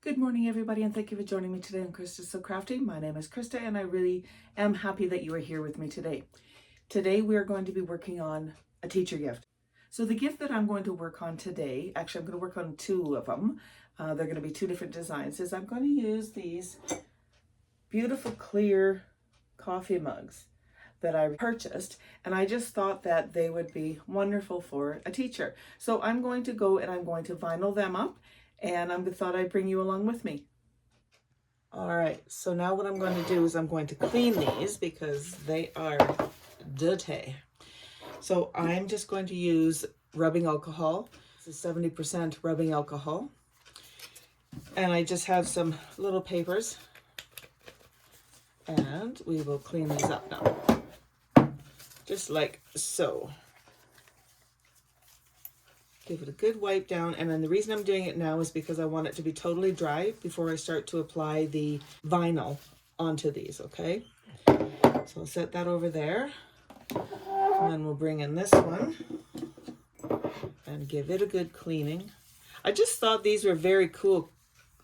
Good morning, everybody, and thank you for joining me today on Krista So Crafty. My name is Krista, and I really am happy that you are here with me today. Today, we are going to be working on a teacher gift. So the gift that I'm going to work on today, actually, I'm going to work on two of them. They're going to be two different designs. Is I'm going to use these beautiful clear coffee mugs that I purchased, and I just thought that they would be wonderful for a teacher. So I'm going to go and I'm going to vinyl them up, and I thought I'd bring you along with me. All right, so now what I'm going to do is I'm going to clean these because they are dirty. So I'm just going to use rubbing alcohol. This is 70% rubbing alcohol. And I just have some little papers, and we will clean these up now. Just like so. Give it a good wipe down, and then the reason I'm doing it now is because I want it to be totally dry before I start to apply the vinyl onto these, okay? So I'll set that over there, and then we'll bring in this one and give it a good cleaning. I just thought these were very cool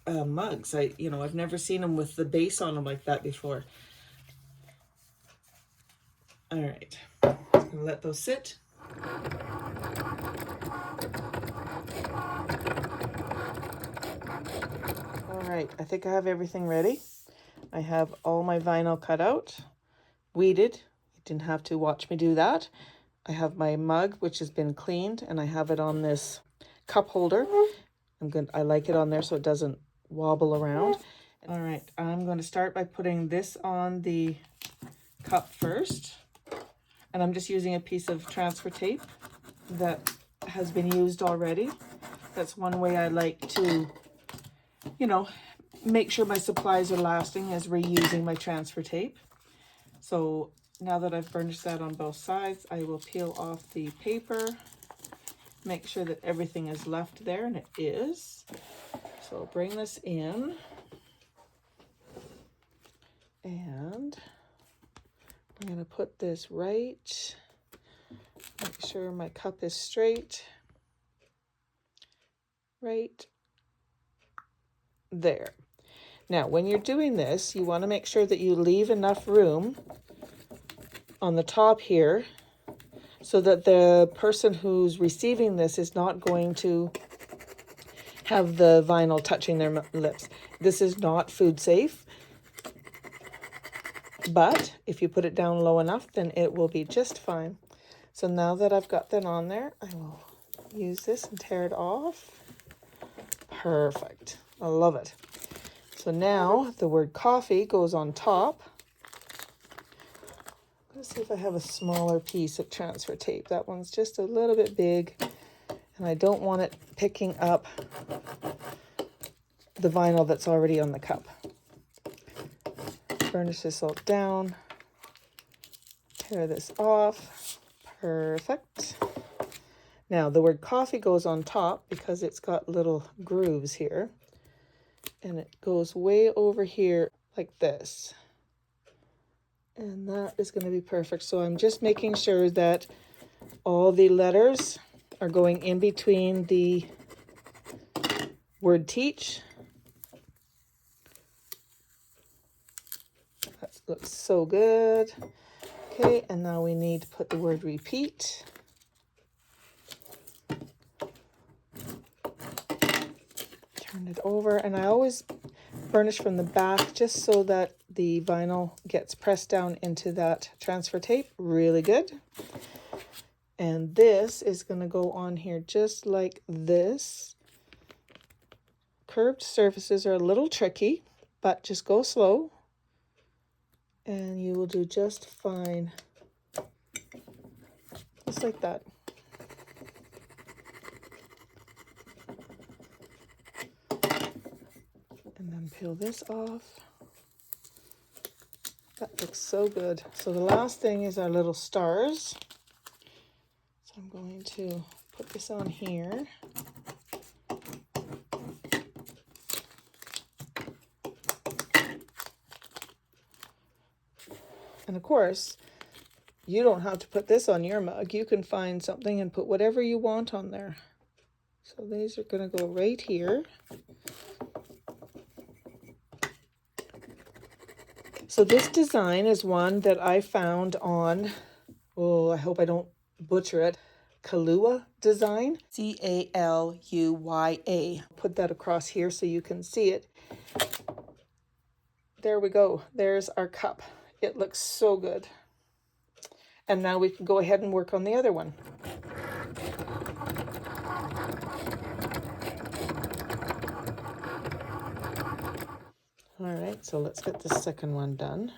mugs. I've never seen them with the base on them like that before. All right, just gonna let those sit. All right, I think I have everything ready. I have all my vinyl cut out, weeded. You didn't have to watch me do that. I have my mug, which has been cleaned, and I have it on this cup holder. I like it on there so it doesn't wobble around. All right, I'm going to start by putting this on the cup first. And I'm just using a piece of transfer tape that has been used already. That's one way I like to, make sure my supplies are lasting, is reusing my transfer tape. So now that I've burnished that on both sides, I will peel off the paper, make sure that everything is left there, and it is. So I'll bring this in, and I'm going to put this right, make sure my cup is straight, right there. Now, when you're doing this, you want to make sure that you leave enough room on the top here so that the person who's receiving this is not going to have the vinyl touching their lips. This is not food safe, but if you put it down low enough, then it will be just fine. So now that I've got that on there, I will use this and tear it off. Perfect. I love it. So now the word coffee goes on top. Let's see if I have a smaller piece of transfer tape. That one's just a little bit big, and I don't want it picking up the vinyl that's already on the cup. Burnish this all down. Tear this off. Perfect. Now the word coffee goes on top because it's got little grooves here. And it goes way over here like this. And that is going to be perfect. So I'm just making sure that all the letters are going in between the word teach. That looks so good. Okay, and now we need to put the word repeat. Turn it over, and I always burnish from the back just so that the vinyl gets pressed down into that transfer tape really good. And this is going to go on here just like this. Curved surfaces are a little tricky, but just go slow and you will do just fine. Just like that. And then peel this off. That looks so good. So the last thing is our little stars. So I'm going to put this on here. And of course, you don't have to put this on your mug. You can find something and put whatever you want on there. So these are going to go right here. So this design is one that I found on, oh, I hope I don't butcher it, Caluya Design, Caluya. Put that across here so you can see it. There we go. There's our cup. It looks so good. And now we can go ahead and work on the other one. All right, so let's get the second one done.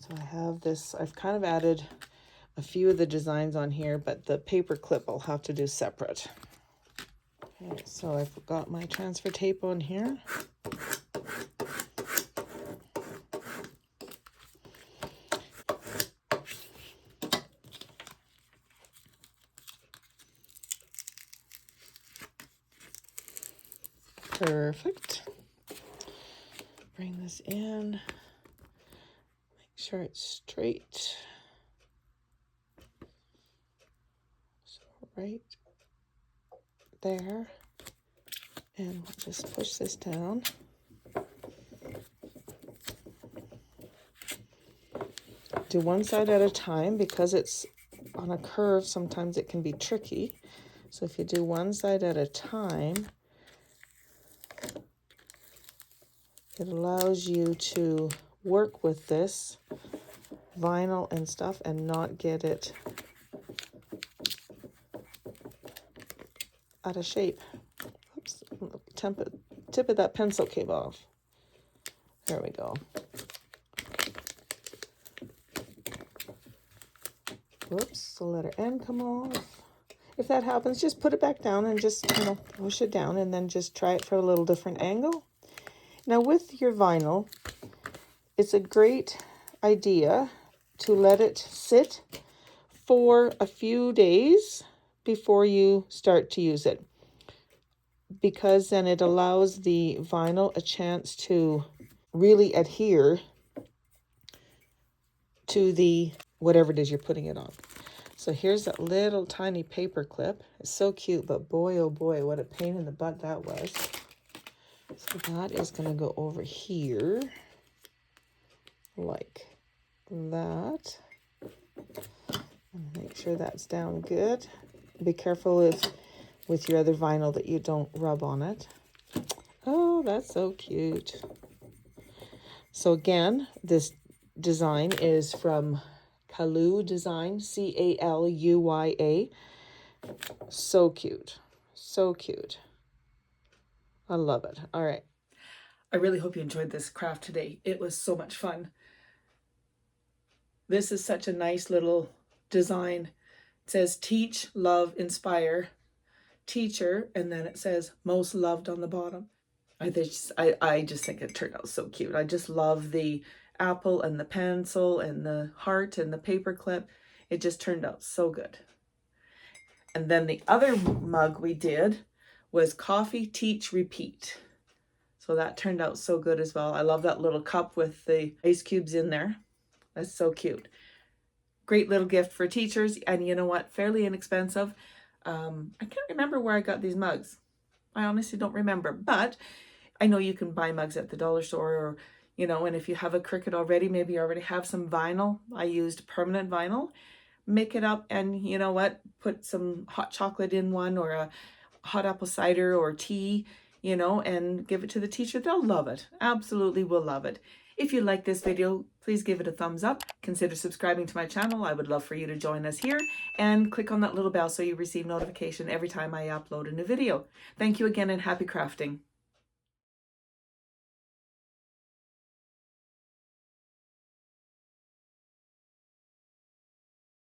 So I have this, I've kind of added a few of the designs on here, but the paper clip I'll have to do separate. Okay, so I've got my transfer tape on here. Perfect. Bring this in, make sure it's straight. So right there, and we'll just push this down. Do one side at a time because it's on a curve. Sometimes it can be tricky. So if you do one side at a time, it allows you to work with this vinyl and stuff and not get it out of shape. Oops, tip of that pencil came off. There we go. Whoops, the letter N come off. If that happens, just put it back down and just, push it down and then just try it for a little different angle. Now with your vinyl, it's a great idea to let it sit for a few days before you start to use it, because then it allows the vinyl a chance to really adhere to the whatever it is you're putting it on. So here's that little tiny paper clip. It's so cute, but boy, oh boy, what a pain in the butt that was. So that is going to go over here like that. And make sure that's down good. Be careful with your other vinyl that you don't rub on it. Oh, that's so cute. So again, this design is from Caluya Design, Caluya. So cute. So cute. I love it. All right. I really hope you enjoyed this craft today. It was so much fun. This is such a nice little design. It says teach, love, inspire, teacher, and then it says most loved on the bottom. I just think it turned out so cute. I just love the apple and the pencil and the heart and the paper clip. It just turned out so good. And then the other mug we did was coffee, teach, repeat. So that turned out so good as well. I love that little cup with the ice cubes in there. That's so cute. Great little gift for teachers. And you know what? Fairly inexpensive. I can't remember where I got these mugs. I honestly don't remember. But I know you can buy mugs at the dollar store, or, and if you have a Cricut already, maybe you already have some vinyl. I used permanent vinyl. Make it up and you know what? Put some hot chocolate in one, or a hot apple cider or tea, and give it to the teacher. They'll love it. Absolutely will love it. If you like this video, please give it a thumbs up. Consider subscribing to my channel. I would love for you to join us here, and click on that little bell so you receive notification every time I upload a new video. Thank you again, and happy crafting.